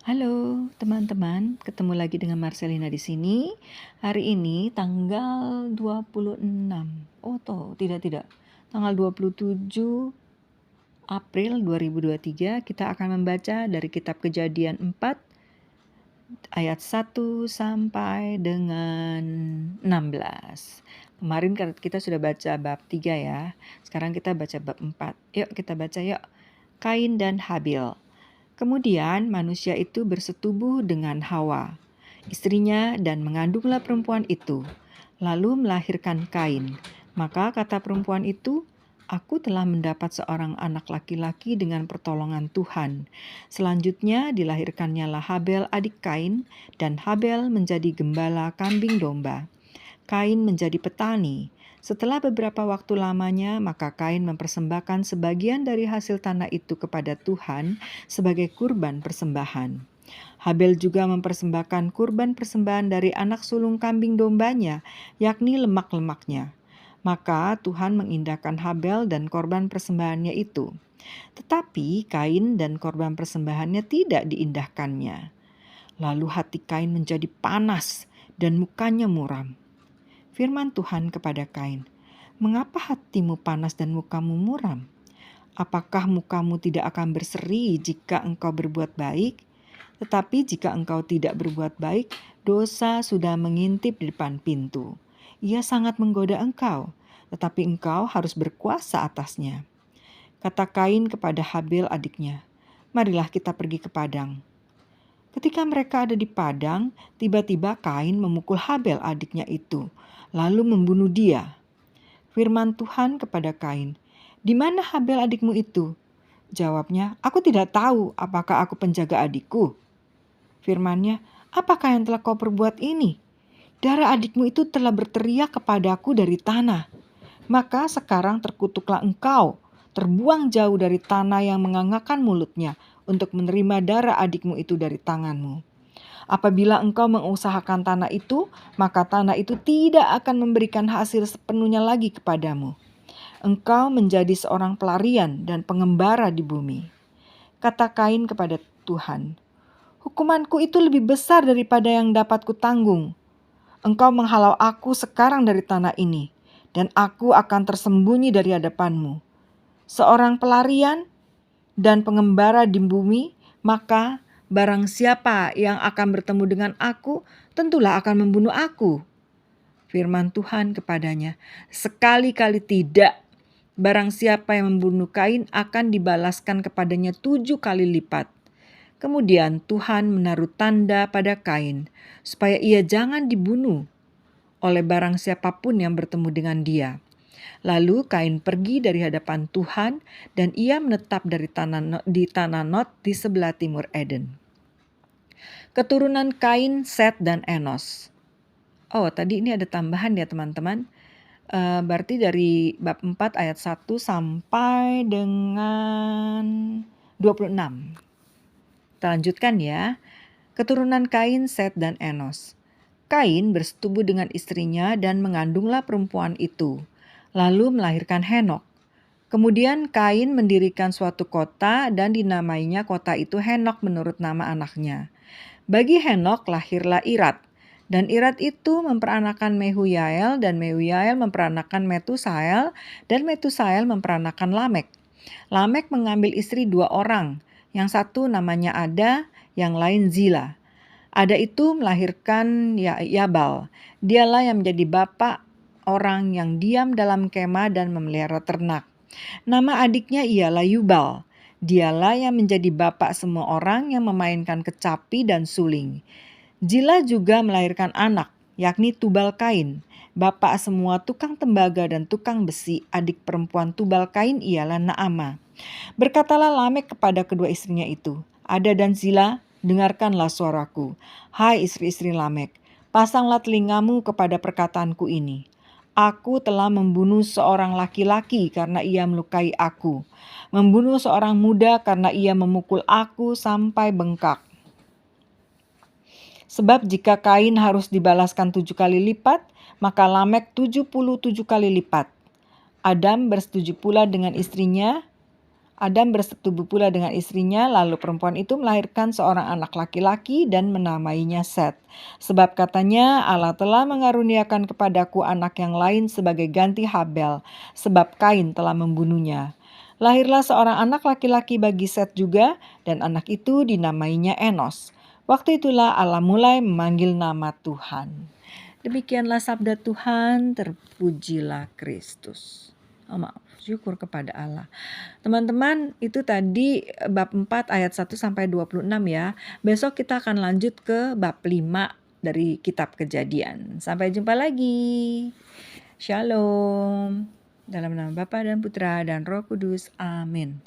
Halo teman-teman, ketemu lagi dengan Marcelina di sini. Hari ini tanggal 26. Tidak. Tanggal 27 April 2023 kita akan membaca dari kitab Kejadian 4 ayat 1 sampai dengan 16. Kemarin kita sudah baca bab 3 ya. Sekarang kita baca bab 4. Yuk kita baca yuk. Kain dan Habil. Kemudian manusia itu bersetubuh dengan Hawa, istrinya, dan mengandunglah perempuan itu, lalu melahirkan Kain. Maka kata perempuan itu, "Aku telah mendapat seorang anak laki-laki dengan pertolongan Tuhan." Selanjutnya dilahirkannya Habel adik Kain, dan Habel menjadi gembala kambing domba. Kain menjadi petani. Setelah beberapa waktu lamanya, maka Kain mempersembahkan sebagian dari hasil tanah itu kepada Tuhan sebagai kurban persembahan. Habel juga mempersembahkan kurban persembahan dari anak sulung kambing dombanya, yakni lemak-lemaknya. Maka Tuhan mengindahkan Habel dan korban persembahannya itu. Tetapi Kain dan korban persembahannya tidak diindahkannya. Lalu hati Kain menjadi panas dan mukanya muram. Firman Tuhan kepada Kain, "Mengapa hatimu panas dan mukamu muram? Apakah mukamu tidak akan berseri jika engkau berbuat baik? Tetapi jika engkau tidak berbuat baik, dosa sudah mengintip di depan pintu. Ia sangat menggoda engkau, tetapi engkau harus berkuasa atasnya." Kata Kain kepada Habil adiknya, "Marilah kita pergi ke padang." Ketika mereka ada di padang, tiba-tiba Kain memukul Habel adiknya itu, lalu membunuh dia. Firman Tuhan kepada Kain, "Di mana Habel adikmu itu?" Jawabnya, "Aku tidak tahu apakah aku penjaga adikku." Firman-Nya, "Apakah yang telah kau perbuat ini? Darah adikmu itu telah berteriak kepadaku dari tanah. Maka sekarang terkutuklah engkau, terbuang jauh dari tanah yang mengangakkan mulutnya untuk menerima darah adikmu itu dari tanganmu. Apabila engkau mengusahakan tanah itu, maka tanah itu tidak akan memberikan hasil sepenuhnya lagi kepadamu. Engkau menjadi seorang pelarian dan pengembara di bumi." Kata Kain kepada Tuhan, "Hukumanku itu lebih besar daripada yang dapat kutanggung. Engkau menghalau aku sekarang dari tanah ini, dan aku akan tersembunyi dari hadapanmu. Seorang pelarian dan pengembara di bumi, maka barang siapa yang akan bertemu dengan aku, tentulah akan membunuh aku." Firman Tuhan kepadanya, "Sekali-kali tidak. Barang siapa yang membunuh Kain akan dibalaskan kepadanya 7 kali lipat." Kemudian Tuhan menaruh tanda pada Kain, supaya ia jangan dibunuh oleh barang siapapun yang bertemu dengan dia. Lalu Kain pergi dari hadapan Tuhan, dan ia menetap di tanah Not di sebelah timur Eden. Keturunan Kain, Set, dan Enos. Tadi ini ada tambahan ya teman-teman. Berarti dari bab 4 ayat 1 sampai dengan 26. Kita lanjutkan ya. Keturunan Kain, Set, dan Enos. Kain bersetubuh dengan istrinya dan mengandunglah perempuan itu, lalu melahirkan Henok. Kemudian Kain mendirikan suatu kota dan dinamainya kota itu Henok menurut nama anaknya. Bagi Henok lahirlah Irad, dan Irad itu memperanakan Mehuyael, dan Mehuyael memperanakan Metusael, dan Metusael memperanakan Lamek. Lamek mengambil istri 2 orang, yang satu namanya Ada, yang lain Zila. Ada itu melahirkan Yabal. Dialah yang menjadi bapak orang yang diam dalam kemah dan memelihara ternak. Nama adiknya ialah Yubal. Dialah yang menjadi bapak semua orang yang memainkan kecapi dan suling. Zila juga melahirkan anak, yakni Tubal Kain. Bapak semua tukang tembaga dan tukang besi. Adik perempuan Tubal Kain ialah Naama. Berkatalah Lamek kepada kedua istrinya itu, "Ada dan Zila, dengarkanlah suaraku. Hai istri-istri Lamek, pasanglah telingamu kepada perkataanku ini. Aku telah membunuh seorang laki-laki karena ia melukai aku, membunuh seorang muda karena ia memukul aku sampai bengkak. Sebab jika Kain harus dibalaskan 7 kali lipat, maka Lamek 77 kali lipat." Adam bersetuju pula dengan istrinya. Adam bersetubuh pula dengan istrinya, lalu perempuan itu melahirkan seorang anak laki-laki dan menamainya Set. Sebab katanya, Allah telah mengaruniakan kepadaku anak yang lain sebagai ganti Habel, sebab Kain telah membunuhnya. Lahirlah seorang anak laki-laki bagi Set juga, dan anak itu dinamainya Enos. Waktu itulah Allah mulai memanggil nama Tuhan. Demikianlah sabda Tuhan, terpujilah Kristus. Maaf, syukur kepada Allah. Teman-teman, itu tadi bab 4 ayat 1 sampai 26 ya. Besok kita akan lanjut ke bab 5 dari kitab Kejadian. Sampai jumpa lagi. Shalom. Dalam nama Bapa dan Putra dan Roh Kudus. Amin.